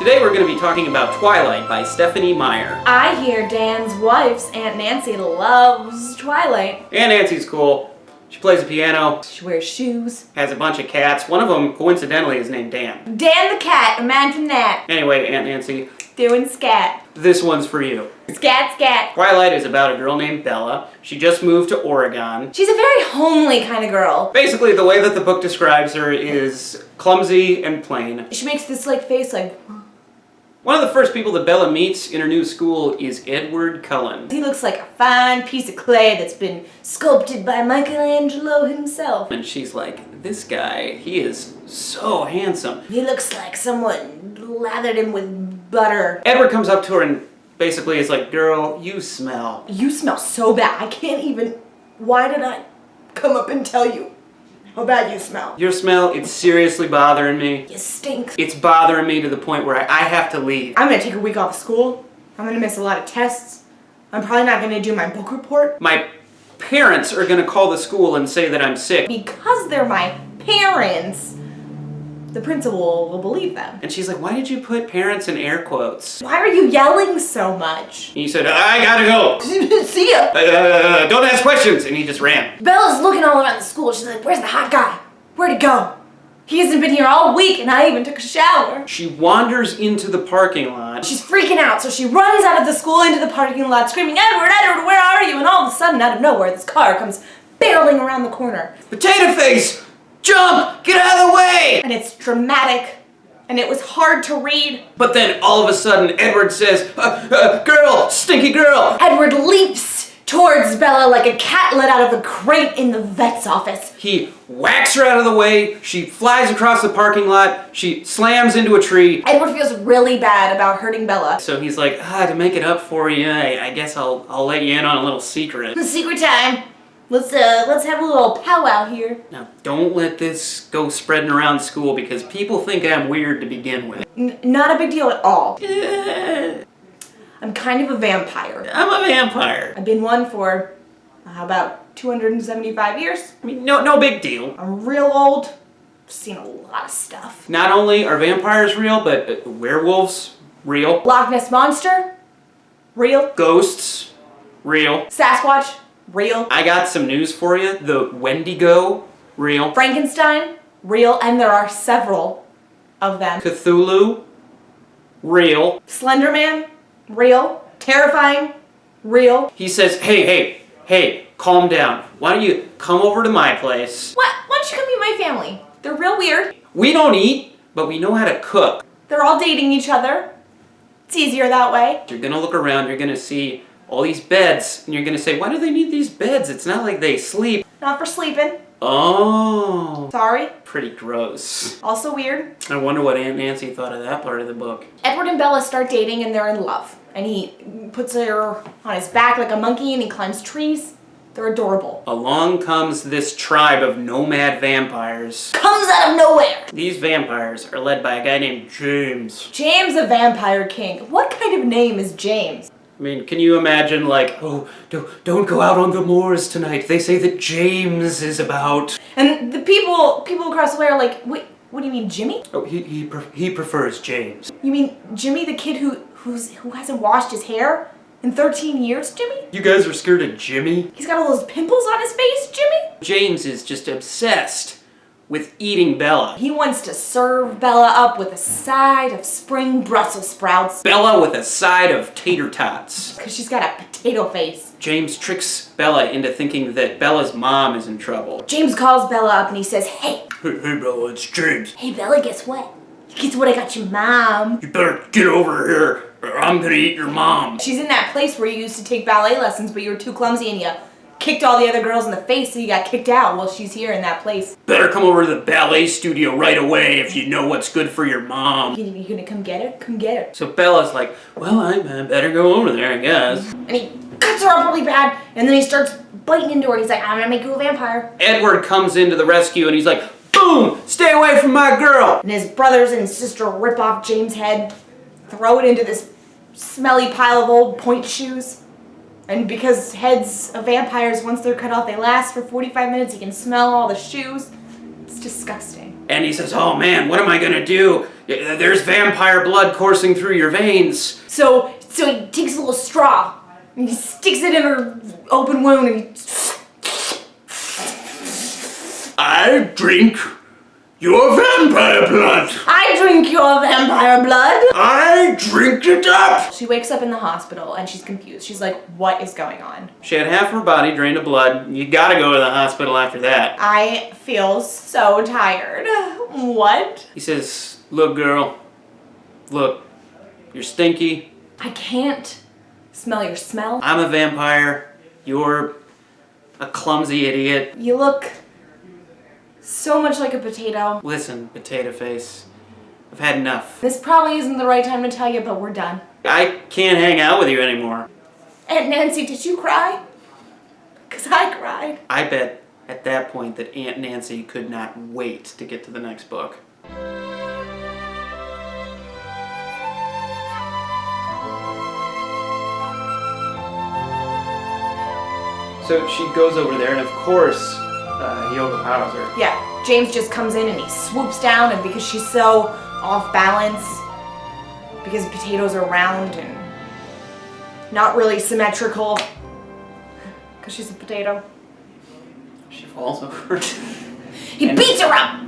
Today we're going to be talking about Twilight by Stephanie Meyer. I hear Dan's wife's Aunt Nancy loves Twilight. Aunt Nancy's cool. She plays the piano. She wears shoes. Has a bunch of cats. One of them, coincidentally, is named Dan. Dan the cat, imagine that. Anyway, Aunt Nancy. Doing scat. This one's for you. Scat, scat. Twilight is about a girl named Bella. She just moved to Oregon. She's a very homely kind of girl. Basically, the way that the book describes her is clumsy and plain. She makes this face like... One of the first people that Bella meets in her new school is Edward Cullen. He looks like a fine piece of clay that's been sculpted by Michelangelo himself. And she's like, this guy, he is so handsome. He looks like someone lathered him with butter. Edward comes up to her and basically is like, girl, you smell. You smell so bad. I can't even... Why did I come up and tell you how bad you smell? Your smell, it's seriously bothering me. You stink. It's bothering me to the point where I have to leave. I'm gonna take a week off of school. I'm gonna miss a lot of tests. I'm probably not gonna do my book report. My parents are gonna call the school and say that I'm sick. Because they're my parents, the principal will believe them. And she's like, why did you put parents in air quotes? Why are you yelling so much? And he said, I gotta go. See ya. Don't ask questions. And he just ran. Bella's looking all around the school. She's like, where's the hot guy? Where'd he go? He hasn't been here all week and I even took a shower. She wanders into the parking lot. She's freaking out, so she runs out of the school into the parking lot screaming, Edward, Edward, where are you? And all of a sudden, out of nowhere, this car comes barreling around the corner. Potato face! Jump! Get out of the way! And it's dramatic, and it was hard to read. But then all of a sudden, Edward says, girl, stinky girl! Edward leaps towards Bella like a cat let out of a crate in the vet's office. He whacks her out of the way, she flies across the parking lot, she slams into a tree. Edward feels really bad about hurting Bella. So he's like, to make it up for you, I guess I'll let you in on a little secret. Secret time. Let's have a little powwow here. Now, don't let this go spreading around school because people think I'm weird to begin with. Not a big deal at all. I'm kind of a vampire. I'm a vampire. I've been one for, how about 275 years? I mean, no big deal. I'm real old. I've seen a lot of stuff. Not only are vampires real, but werewolves, real. Loch Ness Monster, real. Ghosts, real. Sasquatch, real. I got some news for you. The Wendigo, real. Frankenstein, real, and there are several of them. Cthulhu, real. Slender Man, real. Terrifying, real. He says, hey, calm down. Why don't you come over to my place? What? Why don't you come meet my family? They're real weird. We don't eat, but we know how to cook. They're all dating each other. It's easier that way. You're gonna look around, you're gonna see all these beds, and you're gonna say, why do they need these beds? It's not like they sleep. Not for sleeping. Oh. Sorry. Pretty gross. Also weird. I wonder what Aunt Nancy thought of that part of the book. Edward and Bella start dating and they're in love. And he puts her on his back like a monkey and he climbs trees. They're adorable. Along comes this tribe of nomad vampires. Comes out of nowhere. These vampires are led by a guy named James. James the Vampire King. What kind of name is James? I mean, can you imagine like, oh, don't go out on the moors tonight. They say that James is about. And the people across the way are like, wait, what do you mean, Jimmy? Oh, he prefers James. You mean Jimmy, the kid who hasn't washed his hair in 13 years, Jimmy? You guys are scared of Jimmy? He's got all those pimples on his face, Jimmy? James is just obsessed with eating Bella. He wants to serve Bella up with a side of spring Brussels sprouts. Bella with a side of tater tots. Because she's got a potato face. James tricks Bella into thinking that Bella's mom is in trouble. James calls Bella up and he says, Hey Bella, it's James. Hey Bella, guess what? Guess what I got your mom? You better get over here or I'm gonna eat your mom. She's in that place where you used to take ballet lessons but you were too clumsy and you kicked all the other girls in the face so you got kicked out. Well, she's here in that place. Better come over to the ballet studio right away if you know what's good for your mom. You gonna come get her? Come get her. So Bella's like, well, I better go over there, I guess. And he cuts her up really bad and then he starts biting into her and he's like, I'm gonna make you a vampire. Edward comes into the rescue and he's like, boom, stay away from my girl. And his brothers and sister rip off James' head, throw it into this smelly pile of old point shoes. And because heads of vampires, once they're cut off, they last for 45 minutes. You can smell all the shoes. It's disgusting. And he says, oh man, what am I gonna do? There's vampire blood coursing through your veins. So he takes a little straw and he sticks it in her open wound and he... I drink your vampire blood. I drink your vampire blood. I drink it up. She wakes up in the hospital and she's confused. She's like, what is going on? She had half her body drained of blood. You gotta go to the hospital after that. I feel so tired. What? He says, look girl, look, you're stinky. I can't smell your smell. I'm a vampire. You're a clumsy idiot. You look so much like a potato. Listen, potato face, I've had enough. This probably isn't the right time to tell you, but we're done. I can't hang out with you anymore. Aunt Nancy, did you cry? Because I cried. I bet at that point that Aunt Nancy could not wait to get to the next book. So she goes over there, and of course, he overpowers her. Yeah, James just comes in and he swoops down, and because she's so off balance, because potatoes are round and not really symmetrical, because she's a potato, She falls over. he beats her up!